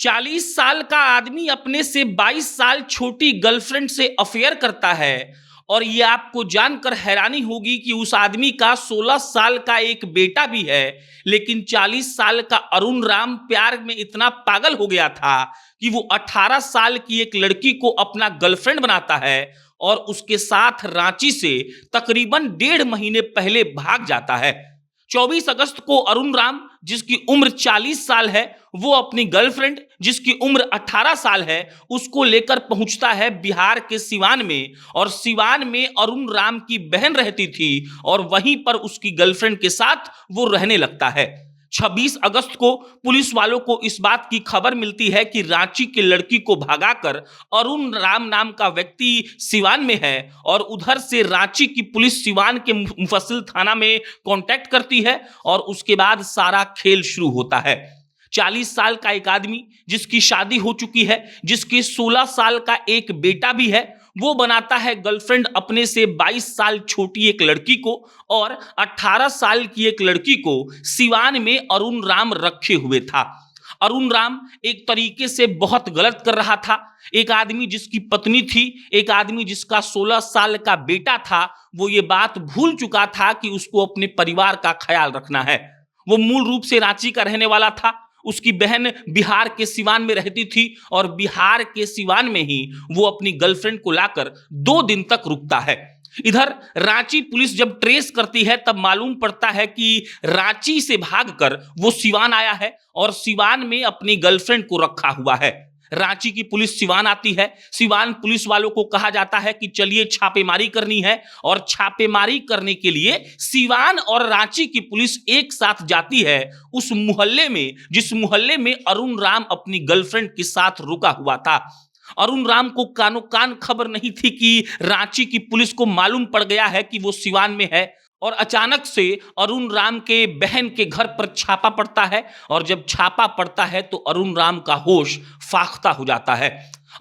40 साल का आदमी अपने से 22 साल छोटी गर्लफ्रेंड से अफेयर करता है और ये आपको जानकर हैरानी होगी कि उस आदमी का 16 साल का एक बेटा भी है। लेकिन 40 साल का अरुण राम प्यार में इतना पागल हो गया था कि वो 18 साल की एक लड़की को अपना गर्लफ्रेंड बनाता है और उसके साथ रांची से तकरीबन 1.5 महीने पहले भाग जाता है। 24 अगस्त को अरुण राम, जिसकी उम्र 40 साल है, वो अपनी गर्लफ्रेंड जिसकी उम्र 18 साल है उसको लेकर पहुंचता है बिहार के सिवान में। और सिवान में अरुण राम की बहन रहती थी और वहीं पर उसकी गर्लफ्रेंड के साथ वो रहने लगता है। 26 अगस्त को पुलिस वालों को इस बात की खबर मिलती है कि रांची की लड़की को भगाकर अरुण राम नाम का व्यक्ति सिवान में है और उधर से रांची की पुलिस सिवान के मुफस्सिल थाना में कांटेक्ट करती है और उसके बाद सारा खेल शुरू होता है। 40 साल का एक आदमी जिसकी शादी हो चुकी है, जिसके 16 साल का एक बेटा भी है, वो बनाता है गर्लफ्रेंड अपने से 22 साल छोटी एक लड़की को और 18 साल की एक लड़की को सिवान में अरुण राम रखे हुए था। अरुण राम एक तरीके से बहुत गलत कर रहा था। एक आदमी जिसकी पत्नी थी, एक आदमी जिसका 16 साल का बेटा था, वो ये बात भूल चुका था कि उसको अपने परिवार का ख्याल रखना है। वो मूल रूप से रांची का रहने वाला था। उसकी बहन बिहार के सिवान में रहती थी और बिहार के सिवान में ही वो अपनी गर्लफ्रेंड को लाकर 2 दिन तक रुकता है। इधर रांची पुलिस जब ट्रेस करती है तब मालूम पड़ता है कि रांची से भागकर वो सिवान आया है और सिवान में अपनी गर्लफ्रेंड को रखा हुआ है। रांची की पुलिस सिवान आती है। सिवान पुलिस वालों को कहा जाता है कि चलिए छापेमारी करनी है और छापेमारी करने के लिए सिवान और रांची की पुलिस एक साथ जाती है उस मोहल्ले में जिस मोहल्ले में अरुण राम अपनी गर्लफ्रेंड के साथ रुका हुआ था। अरुण राम को कानो कान खबर नहीं थी कि रांची की पुलिस को मालूम पड़ गया है कि वो सिवान में है और अचानक से अरुण राम के बहन के घर पर छापा पड़ता है और जब छापा पड़ता है तो अरुण राम का होश फाख्ता हो जाता है।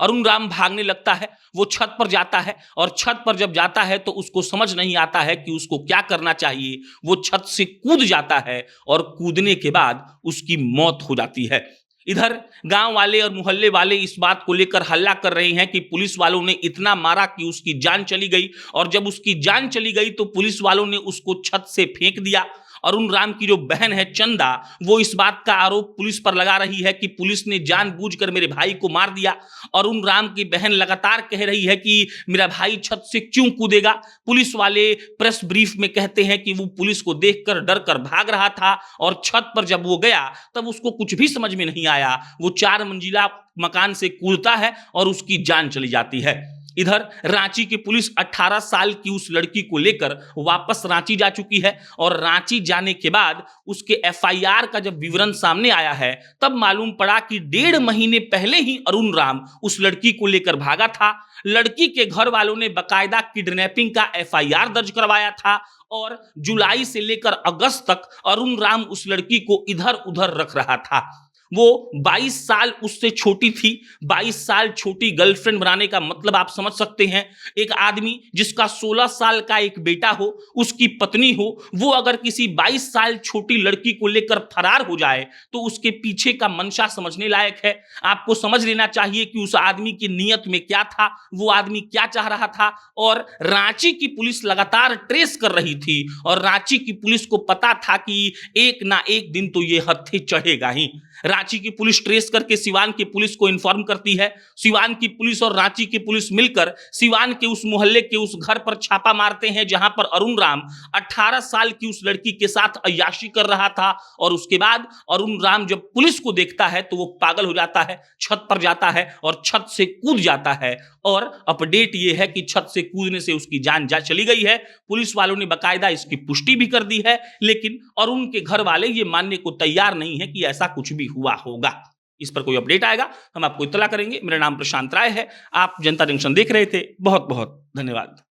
अरुण राम भागने लगता है। वो छत पर जाता है और छत पर जब जाता है तो उसको समझ नहीं आता है कि उसको क्या करना चाहिए। वो छत से कूद जाता है और कूदने के बाद उसकी मौत हो जाती है। इधर गांव वाले और मोहल्ले वाले इस बात को लेकर हल्ला कर रहे हैं कि पुलिस वालों ने इतना मारा कि उसकी जान चली गई और जब उसकी जान चली गई तो पुलिस वालों ने उसको छत से फेंक दिया। अरुण राम की जो बहन है चंदा, वो इस बात का आरोप पुलिस पर लगा रही है कि पुलिस ने जानबूझकर मेरे भाई को मार दिया। अरुण राम की बहन लगातार कह रही है कि मेरा भाई छत से क्यों कूदेगा। पुलिस वाले प्रेस ब्रीफ में कहते हैं कि वो पुलिस को देखकर डर कर भाग रहा था और छत पर जब वो गया तब उसको कुछ भी समझ में नहीं आया। वो 4 मंजिला मकान से कूदता है और उसकी जान चली जाती है। इधर रांची की पुलिस 18 साल की उस लड़की को लेकर वापस रांची जा चुकी है और रांची जाने के बाद उसके एफआईआर का जब विवरण सामने आया है तब मालूम पड़ा कि 1.5 महीने पहले ही अरुण राम उस लड़की को लेकर भागा था। लड़की के घर वालों ने बकायदा किडनैपिंग का एफआईआर दर्ज करवाया था और जुलाई से लेकर अगस्त तक अरुण राम उस लड़की को इधर उधर रख रहा था। वो 22 साल उससे छोटी थी। 22 साल छोटी गर्लफ्रेंड बनाने का मतलब आप समझ सकते हैं। एक आदमी जिसका 16 साल का एक बेटा हो, उसकी पत्नी हो, वो अगर किसी 22 साल छोटी लड़की को लेकर फरार हो जाए तो उसके पीछे का मंशा समझने लायक है। आपको समझ लेना चाहिए कि उस आदमी की नीयत में क्या था, वो आदमी क्या चाह रहा था। और रांची की पुलिस लगातार ट्रेस कर रही थी और रांची की पुलिस को पता था कि एक ना एक दिन तो ये हत्थे चढ़ेगा ही। रांची की पुलिस ट्रेस करके सिवान की पुलिस को इन्फॉर्म करती है। सिवान की पुलिस और रांची की पुलिस मिलकर सिवान के उस मोहल्ले के उस घर पर छापा मारते हैं जहां पर अरुण राम 18 साल की उस लड़की के साथ अय्याशी कर रहा था। और उसके बाद अरुण राम जब पुलिस को देखता है तो वो पागल हो जाता है, छत पर जाता है और छत से कूद जाता है। और अपडेट ये है कि छत से कूदने से उसकी जान जा चली गई है। पुलिस वालों ने बकायदा इसकी पुष्टि भी कर दी है, लेकिन अरुण के घर वाले ये मानने को तैयार नहीं है कि ऐसा कुछ भी हुआ होगा। इस पर कोई अपडेट आएगा हम आपको इत्तला करेंगे। मेरा नाम प्रशांत राय है। आप जनता जंक्शन देख रहे थे। बहुत बहुत धन्यवाद।